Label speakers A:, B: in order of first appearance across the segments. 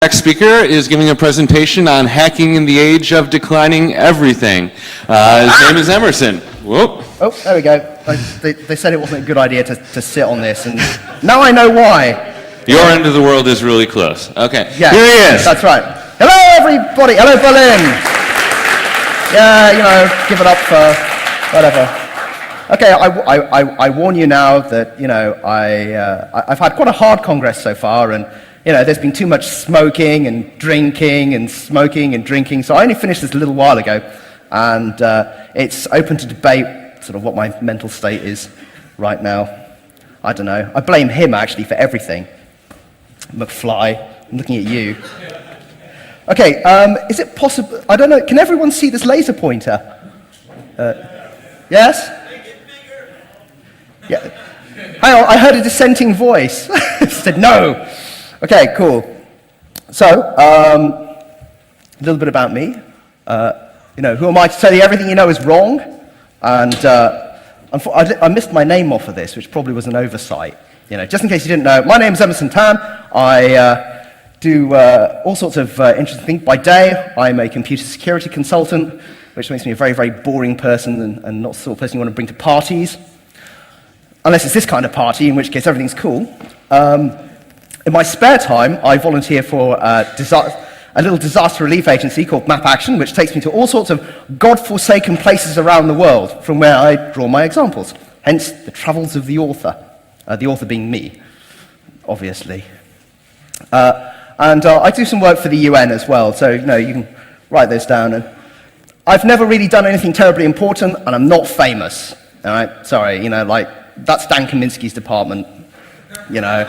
A: Next speaker is giving a presentation on hacking in the age of declining everything. His name is Emerson. Whoop.
B: Oh, there we go. They said it wasn't a good idea to sit on this, and now I know why.
A: Your end of the world is really close. Okay,
B: yeah,
A: here he is.
B: That's right. Hello, everybody. Hello, Berlin. Yeah, you know, give it up for whatever. Okay, I warn you now that, you know, I've had quite a hard Congress so far, and, you know, there's been too much smoking and drinking and smoking and drinking, so I only finished this a little while ago, and it's open to debate sort of what my mental state is right now. I don't know. I blame him, actually, for everything. McFly, I'm looking at you. Okay, is it possible, I don't know, can everyone see this laser pointer? Yes? Yeah. Hang on, I heard a dissenting voice. It said no. Okay, cool. So, a little bit about me. You know, who am I to tell you everything you know is wrong? And I missed my name off of this, which probably was an oversight. You know, just in case you didn't know, my name is Emerson Tan. I do all sorts of interesting things. By day, I'm a computer security consultant, which makes me a very, very boring person and not the sort of person you want to bring to parties. Unless it's this kind of party, in which case everything's cool. In my spare time, I volunteer for a little disaster relief agency called Map Action, which takes me to all sorts of God-forsaken places around the world, from where I draw my examples. Hence, the travels of the author being me, obviously. And I do some work for the UN as well, so you know, you can write this down. And I've never really done anything terribly important, and I'm not famous. All right, sorry, you know, like, that's Dan Kaminsky's department, you know.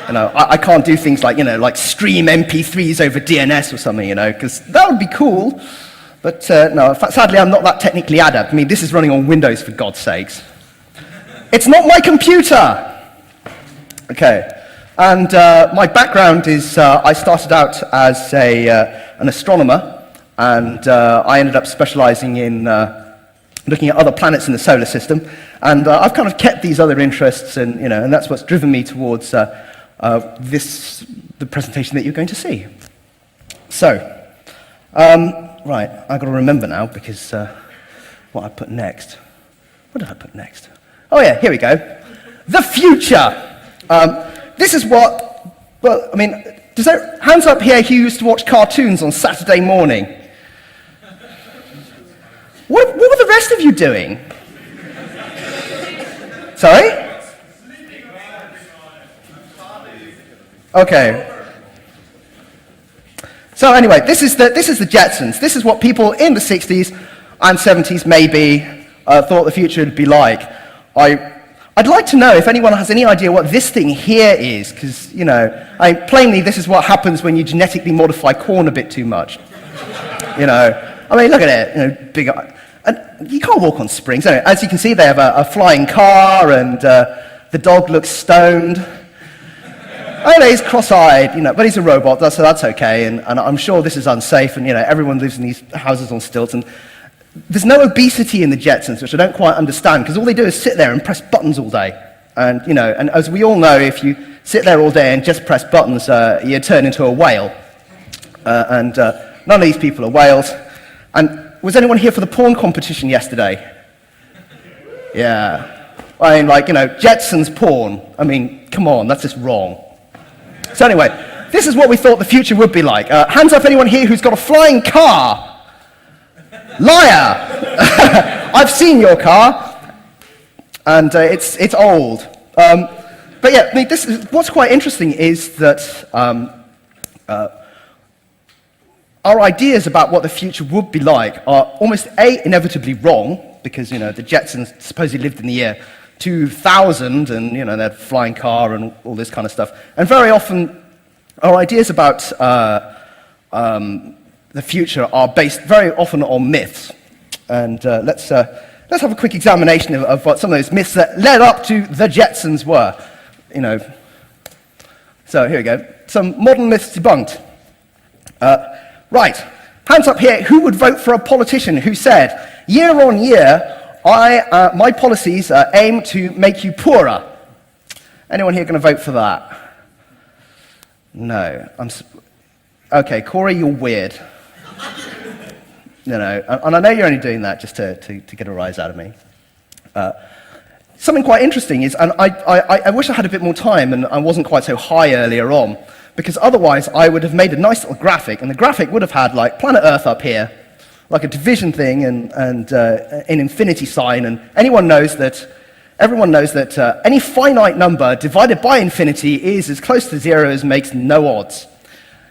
B: I can't do things like, you know, like stream MP3s over DNS or something, you know, because that would be cool. But no, sadly, I'm not that technically adept. I mean, this is running on Windows, for God's sakes. It's not my computer! Okay, and my background is I started out as an astronomer, and I ended up specializing in looking at other planets in the solar system, and I've kind of kept these other interests, and you know, and that's what's driven me towards the presentation that you're going to see. So, right, I've got to remember now because what I put next. What did I put next? Oh yeah, here we go. The future. This is what. Well, I mean, hands up here who used to watch cartoons on Saturday morning. What were the rest of you doing? Sorry? Okay. So anyway, this is the Jetsons. This is what people in the 60s and 70s maybe thought the future would be like. I'd like to know if anyone has any idea what this thing here is, because, you know, plainly this is what happens when you genetically modify corn a bit too much. You know, I mean, look at it, you know, big. And you can't walk on springs. Anyway, as you can see, they have a flying car, and the dog looks stoned. Oh, no, he's cross-eyed, you know, but he's a robot, so that's okay. And I'm sure this is unsafe, and you know, everyone lives in these houses on stilts. And there's no obesity in the Jetsons, which I don't quite understand, because all they do is sit there and press buttons all day. And you know, and as we all know, if you sit there all day and just press buttons, you turn into a whale. And none of these people are whales. And was anyone here for the porn competition yesterday? Yeah. I mean, like, you know, Jetsons porn. I mean, come on, that's just wrong. So anyway, this is what we thought the future would be like. Hands up anyone here who's got a flying car. Liar! I've seen your car, and it's old. But yeah, I mean, what's quite interesting is that our ideas about what the future would be like are almost inevitably wrong, because you know the Jetsons supposedly lived in the year 2000, and you know they had a flying car and all this kind of stuff. And very often, our ideas about the future are based very often on myths. And let's have a quick examination of what some of those myths that led up to the Jetsons were. You know. So here we go. Some modern myths debunked. Right, hands up here, who would vote for a politician who said, year on year, my policies aim to make you poorer? Anyone here going to vote for that? No. Okay, Corey, you're weird. And I know you're only doing that just to get a rise out of me. Something quite interesting is, and I wish I had a bit more time and I wasn't quite so high earlier on, because otherwise I would have made a nice little graphic, and the graphic would have had like planet Earth up here, like a division thing and an infinity sign, and everyone knows that any finite number divided by infinity is as close to zero as makes no odds.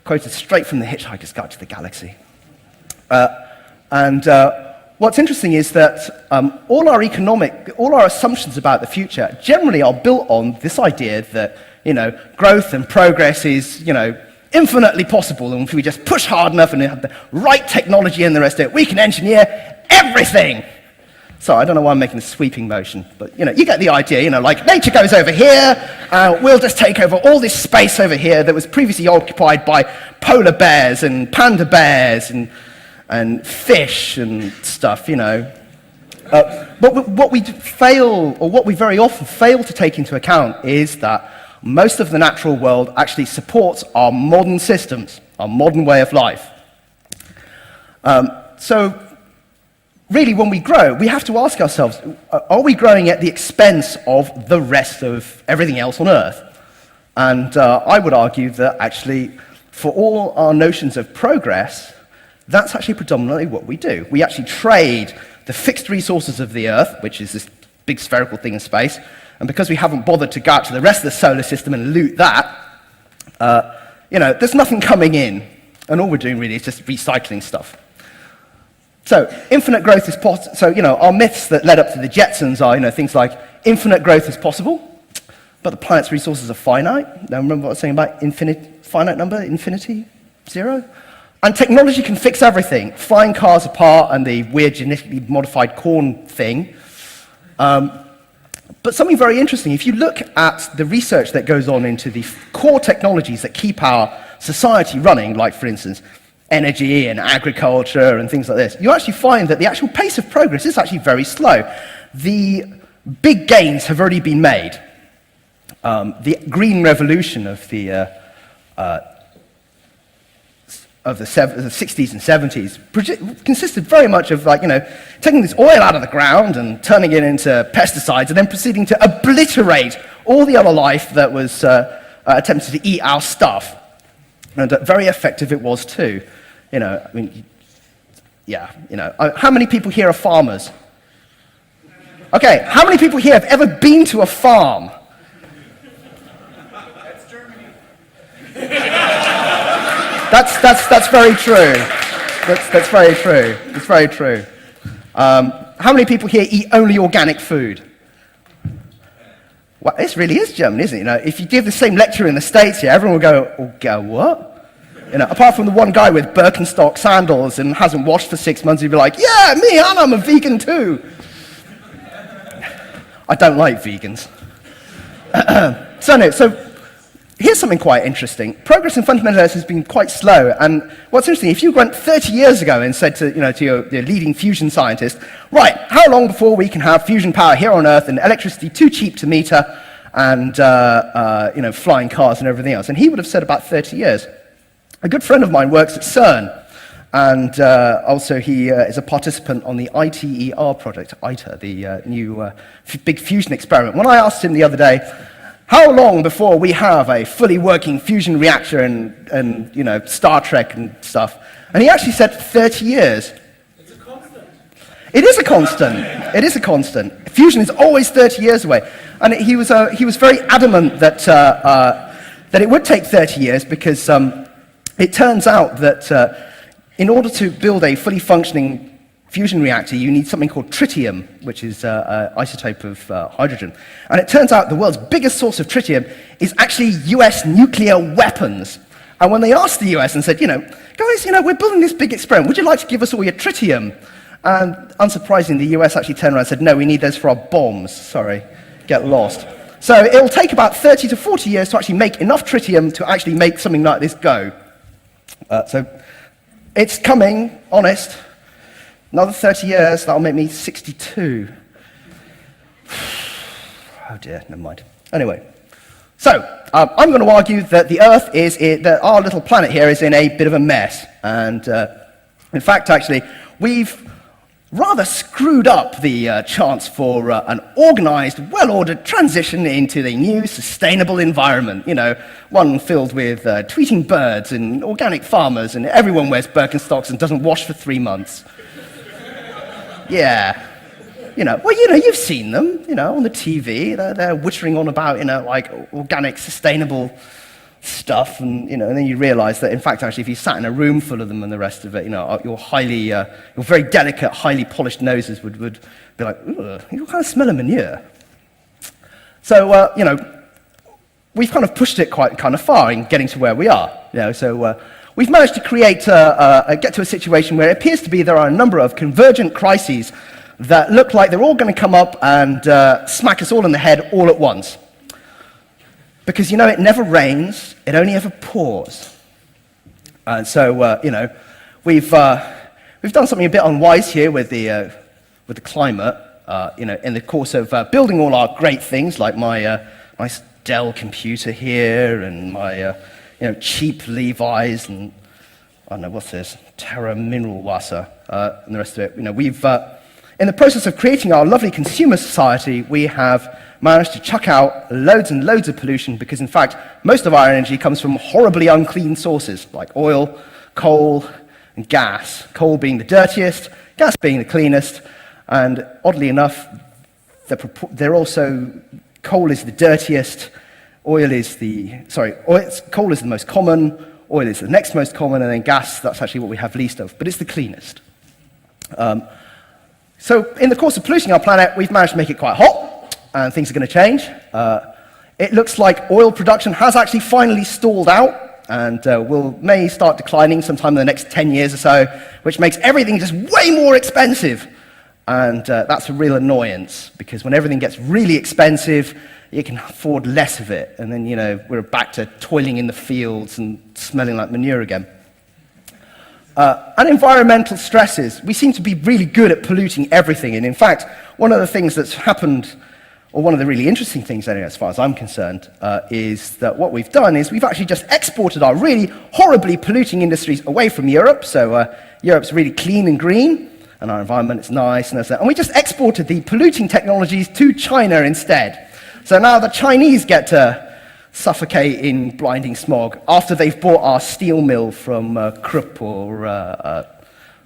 B: Quoted straight from the Hitchhiker's Guide to the Galaxy. What's interesting is that all our assumptions about the future generally are built on this idea that, growth and progress is, infinitely possible, and if we just push hard enough and have the right technology and the rest of it, we can engineer everything. So I don't know why I'm making a sweeping motion, but, you get the idea, like nature goes over here, we'll just take over all this space over here that was previously occupied by polar bears and panda bears and fish and stuff, But what we fail, or what we very often fail to take into account, is that most of the natural world actually supports our modern systems, our modern way of life. So really, when we grow, we have to ask ourselves, are we growing at the expense of the rest of everything else on Earth? And I would argue that actually, for all our notions of progress, that's actually predominantly what we do. We actually trade the fixed resources of the Earth, which is this big spherical thing in space, and because we haven't bothered to go out to the rest of the solar system and loot that, there's nothing coming in, and all we're doing really is just recycling stuff. So infinite growth is possible. So our myths that led up to the Jetsons are things like infinite growth is possible, but the planet's resources are finite. Now remember what I was saying about finite number, infinity, zero. And technology can fix everything, flying cars apart and the weird genetically modified corn thing. But something very interesting, if you look at the research that goes on into the core technologies that keep our society running, like, for instance, energy and agriculture and things like this, you actually find that the actual pace of progress is actually very slow. The big gains have already been made. The green revolution of the 60s and 70s consisted very much of taking this oil out of the ground and turning it into pesticides and then proceeding to obliterate all the other life that was attempting to eat our stuff. And very effective it was too. How many people here are farmers? Okay, how many people here have ever been to a farm?
C: That's Germany.
B: That's very true. That's very true. It's very true. How many people here eat only organic food? Well, this really is German, isn't it? If you give the same lecture in the States here, everyone will go, what? Apart from the one guy with Birkenstock sandals and hasn't washed for 6 months, he'd be like, yeah, me, and I'm a vegan too. I don't like vegans. So here's something quite interesting. Progress in fundamental earth has been quite slow, and what's interesting, if you went 30 years ago and said to your leading fusion scientist, right, how long before we can have fusion power here on Earth and electricity too cheap to meter and flying cars and everything else, and he would have said about 30 years. A good friend of mine works at CERN, and also he is a participant on the ITER project, ITER, the new big fusion experiment. When I asked him the other day, how long before we have a fully working fusion reactor and Star Trek and stuff? And he actually said 30 years.
C: It's a constant.
B: It is a constant. It is a constant. Fusion is always 30 years away. And he was very adamant that it would take 30 years because it turns out that in order to build a fully functioning fusion reactor, you need something called tritium, which is an isotope of hydrogen. And it turns out the world's biggest source of tritium is actually US nuclear weapons. And when they asked the US and said, guys, we're building this big experiment, would you like to give us all your tritium? And unsurprisingly, the US actually turned around and said, no, we need those for our bombs. Sorry, get lost. So it'll take about 30 to 40 years to actually make enough tritium to actually make something like this go. So it's coming, honest. Another 30 years, that'll make me 62. Oh dear, never mind. Anyway, So, I'm going to argue that the Earth that our little planet here is in a bit of a mess. And in fact, actually, we've rather screwed up the chance for an organized, well-ordered transition into the new sustainable environment. You know, one filled with tweeting birds and organic farmers, and everyone wears Birkenstocks and doesn't wash for 3 months. Yeah. You've seen them, on the TV. They're wittering on about, like organic, sustainable stuff, and and then you realize that, in fact, actually, if you sat in a room full of them and the rest of it, your very delicate, highly polished noses would be like, ugh, you kind of smell of manure. So, we've kind of pushed it quite kind of far in getting to where we are. So we've managed to get to a situation where it appears to be there are a number of convergent crises that look like they're all going to come up and smack us all in the head all at once. Because, it never rains, it only ever pours. And so, we've done something a bit unwise here with the climate, in the course of building all our great things, like my nice Dell computer here, and my, cheap Levi's, and, I don't know, what's this, Terra Mineralwasser, and the rest of it. We've... In the process of creating our lovely consumer society, we have managed to chuck out loads and loads of pollution because, in fact, most of our energy comes from horribly unclean sources like oil, coal, and gas. Coal being the dirtiest, gas being the cleanest, and oddly enough, coal is the dirtiest, coal is the most common, oil is the next most common, and then gas, that's actually what we have least of, but it's the cleanest. So in the course of polluting our planet, we've managed to make it quite hot, and things are going to change. It looks like oil production has actually finally stalled out, and may start declining sometime in the next 10 years or so, which makes everything just way more expensive. And that's a real annoyance, because when everything gets really expensive, you can afford less of it. And then, we're back to toiling in the fields and smelling like manure again. And environmental stresses. We seem to be really good at polluting everything. And in fact, one of the things that's happened, or one of the really interesting things, anyway, as far as I'm concerned, is that what we've done is we've actually just exported our really horribly polluting industries away from Europe. So Europe's really clean and green, and our environment is nice, and we just exported the polluting technologies to China instead. So now the Chinese get to suffocate in blinding smog after they've bought our steel mill from Krupp, or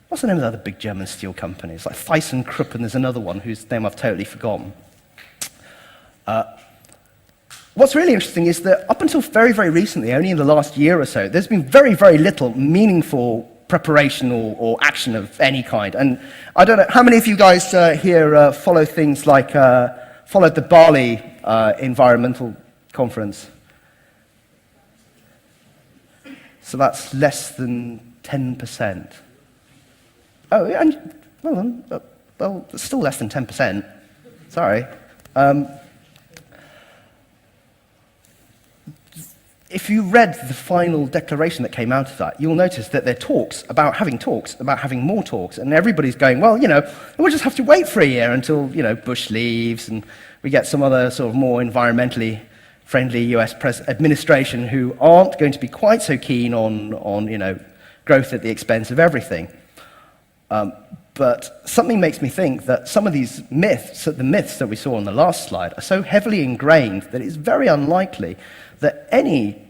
B: what's the name of the other big German steel company? It's like ThyssenKrupp, and there's another one whose name I've totally forgotten. What's really interesting is that up until very, very recently, only in the last year or so, there's been very, very little meaningful preparation or action of any kind. And I don't know, how many of you guys here follow things like, followed the Bali Environmental Conference? So that's less than 10%. Oh, and, well, it's still less than 10%. Sorry. If you read the final declaration that came out of that, you'll notice that there are talks about having more talks, and everybody's going, well, we'll just have to wait for a year until, Bush leaves and we get some other sort of more environmentally friendly US administration who aren't going to be quite so keen on growth at the expense of everything. But something makes me think that some of these myths, the myths that we saw on the last slide, are so heavily ingrained that it's very unlikely that any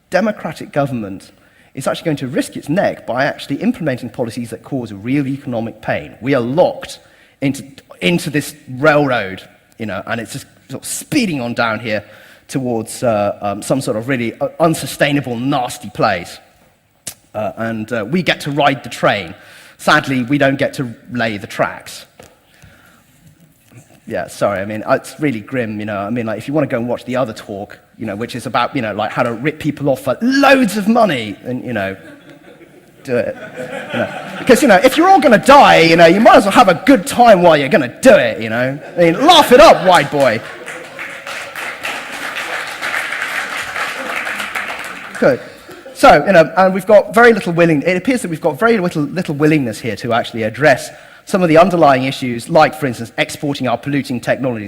B: democratic government is actually going to risk its neck by actually implementing policies that cause real economic pain. We are locked into this railroad, and it's just sort of speeding on down here towards some sort of really unsustainable, nasty place. And we get to ride the train. Sadly, we don't get to lay the tracks. Yeah, sorry, it's really grim, like, if you want to go and watch the other talk, which is about, like how to rip people off for loads of money, then, do it. Because, if you're all going to die, you might as well have a good time while you're going to do it, laugh it up, white boy. Good. So, and we've got very little it appears that we've got very little willingness here to actually address some of the underlying issues, like, for instance, exporting our polluting technologies.